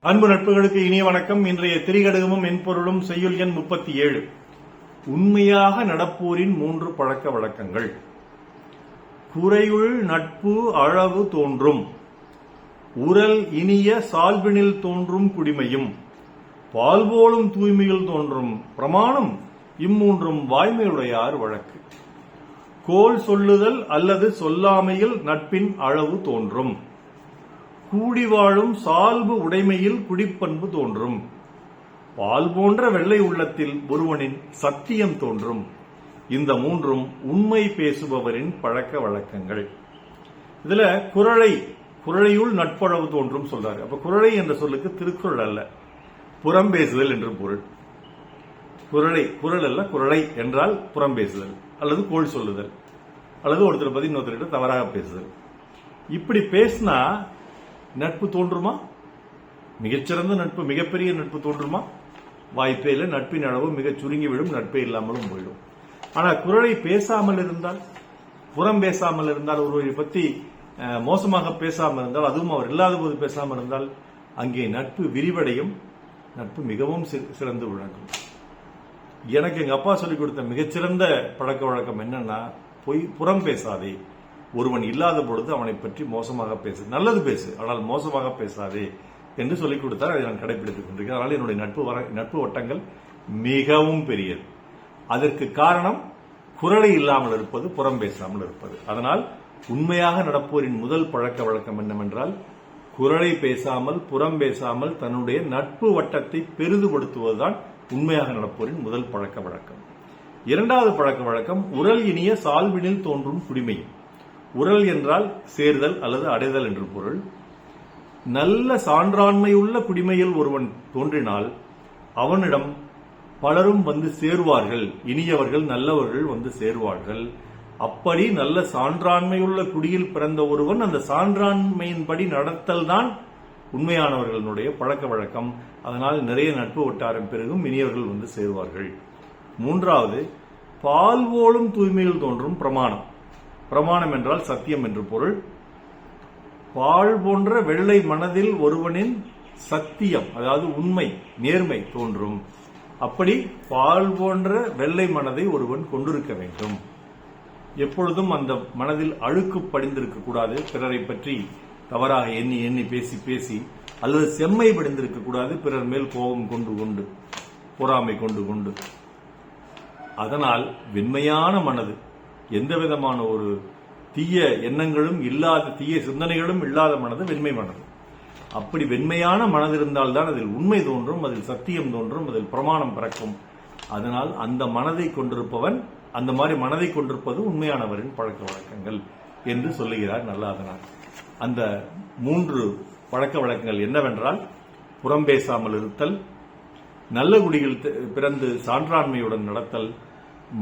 அன்பு நட்புகளுக்கு இனிய வணக்கம். இன்றைய திரிகடுகமும் மென்பொருளும் செய்யுள் எண் 37. உண்மையாக நடப்போரின் 3 பழக்க வழக்கங்கள். குறையுள் நட்பு அளவு தோன்றும், உரல் இனிய சால்பினில் தோன்றும் குடிமையும், பால்போலும் தூய்மையில் தோன்றும் பிரமாணம், இம்மூன்றும் வாய்மையுடையார் வழக்கு. கோல் சொல்லுதல் அல்லது சொல்லாமையில் நட்பின் அளவு தோன்றும், கூடி வாழும் சால்பு உடைமையில் குடிப்பண்பு தோன்றும், பால் போன்ற வெள்ளை உள்ளத்தில் ஒருவனின் சத்தியம் தோன்றும். இந்த மூன்றும் உண்மை பேசுபவரின் பழக்க வழக்கங்கள். இதுல குறளையுள் நட்பளவு தோன்றும் சொல்றாரு. அப்ப குறளை என்ற சொல்லுக்கு திருக்குறள் அல்ல, புறம் பேசுதல் என்று பொருள். குறள் அல்ல, குறளை என்றால் புறம் பேசுதல் அல்லது கோள் சொல்லுதல் அல்லது ஒருத்தர் பத்தி இன்னொருத்தர்கிட்ட தவறாக பேசுதல். இப்படி பேசினா நட்பு தோன்றுமா? மிகச்சிறந்த நட்பு, மிகப்பெரிய நட்பு தோன்றுமா? வாய்ப்பே இல்லை. நட்பின் அளவு மிக சுருங்கிவிடும், நட்பே இல்லாமலும் போயிடும். ஆனா குறளை பேசாமல் இருந்தால், புறம் பேசாமல் இருந்தால், ஒருவரை பத்தி மோசமாக பேசாமல் இருந்தால், அதுவும் அவர் இல்லாத போது பேசாமல் இருந்தால், அங்கே நட்பு விரிவடையும், நட்பு மிகவும் சிறந்து விளங்கும். எனக்கு எங்க அப்பா சொல்லிக் கொடுத்த மிகச்சிறந்த பழக்க வழக்கம் என்னன்னா, புறம் பேசாதே, ஒருவன் இல்லாத பொழுது அவனை பற்றி மோசமாக பேசு, நல்லது பேசு, ஆனால் மோசமாக பேசாதே என்று சொல்லிக் கொடுத்தார். அதை நான் கடைபிடித்துக் கொண்டிருக்கிறேன். அதனால் என்னுடைய நட்பு வட்டங்கள் மிகவும் பெரியது. அதற்கு காரணம் குறளை இல்லாமல் இருப்பது, புறம் பேசாமல் இருப்பது. அதனால் உண்மையாக நடப்போரின் முதல் பழக்க வழக்கம் என்னவென்றால், குறளை பேசாமல், புறம் பேசாமல் தன்னுடைய நட்பு வட்டத்தை பெரிதுபடுத்துவதுதான் உண்மையாக நடப்போரின் முதல் பழக்க வழக்கம். இரண்டாவது பழக்க வழக்கம் உரல் இனிய சால்வினில் தோன்றும் குடிமையும். உரல் என்றால் சேர்தல் அல்லது அடைதல் என்று பொருள். நல்ல சான்றாண்மையுள்ள குடிமையில் ஒருவன் தோன்றினால் அவனிடம் பலரும் வந்து சேருவார்கள், இனியவர்கள் நல்லவர்கள் வந்து சேருவார்கள். அப்படி நல்ல சான்றாண்மையுள்ள குடியில் பிறந்த ஒருவன் அந்த சான்றாண்மையின்படி நடத்தல் தான் உண்மையானவர்களுடைய பழக்க வழக்கம். அதனால் நிறைய நட்பு வட்டாரம் பெருகும், இனியவர்கள் வந்து சேருவார்கள். மூன்றாவது, பால் போலும் தூய்மையில் தோன்றும் பிரமாணம். பிரமாணம் என்றால் சத்தியம் என்று பொருள். பால் போன்ற வெள்ளை மனதில் ஒருவனின் சத்தியம், அதாவது உண்மை, நேர்மை தோன்றும். அப்படி பால் போன்ற வெள்ளை மனதை ஒருவன் கொண்டிருக்க வேண்டும். எப்பொழுதும் அந்த மனதில் அழுக்கு படிந்திருக்க கூடாது. பிறரை பற்றி தவறாக எண்ணி எண்ணி பேசி பேசி, அல்லது செம்மை படிந்திருக்க கூடாது. பிறர் மேல் கோபம் கொண்டு பொறாமை கொண்டு. அதனால் வெண்மையான மனது, எந்த விதமான ஒரு தீய எண்ணங்களும் இல்லாத, தீய சிந்தனைகளும் இல்லாத மனது வெண்மை மனது. அப்படி வெண்மையான மனது இருந்தால்தான் அதில் உண்மை தோன்றும், அதில் சத்தியம் தோன்றும், அதில் பிரமாணம் பிறக்கும். அதனால் அந்த மனதை கொண்டிருப்பவன், அந்த மாதிரி மனதை கொண்டிருப்பது உண்மையானவரின் பழக்க வழக்கங்கள் என்று சொல்லுகிறார் நல்லாதனார். அந்த 3 பழக்க வழக்கங்கள் என்னவென்றால், புறம் பேசாமல் இருத்தல், நல்ல குடியில் பிறந்து சான்றாண்மையுடன் நடத்தல்,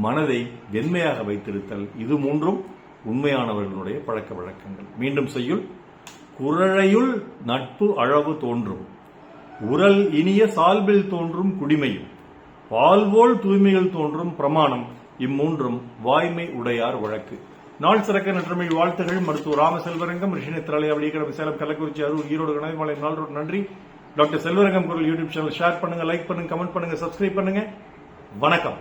மனதை வெண்மையாக வைத்திருத்தல். இது 3ம் உண்மையானவர்களுடைய பழக்க வழக்கங்கள். மீண்டும் செய்யுள். குறளையுள் நட்பு அளவு தோன்றும், உரல் இனிய சால்பில் தோன்றும் குடிமையும், பால்போல் தூய்மையில் தோன்றும் பிரமாணம், இம்மூன்றும் வாய்மை உடையார் வழக்கு. நாள் சிறக்க நற்றமிழ் வாழ்த்துகள். மருத்துவர் ராமசெல்வரங்கம், ரிஷினேத்ராலயா, வெளியகடை, சேலம், கள்ளக்குறிச்சி, அரூர், ஈரோடு, கணேசமலை, நாள் நன்றி. டாக்டர் செல்வரங்கம் குரல் யூடியூப் சேனல் ஷேர் பண்ணுங்க, லைக் பண்ணுங்க, கமெண்ட் பண்ணுங்க, சப்ஸ்கிரைப் பண்ணுங்க. வணக்கம்.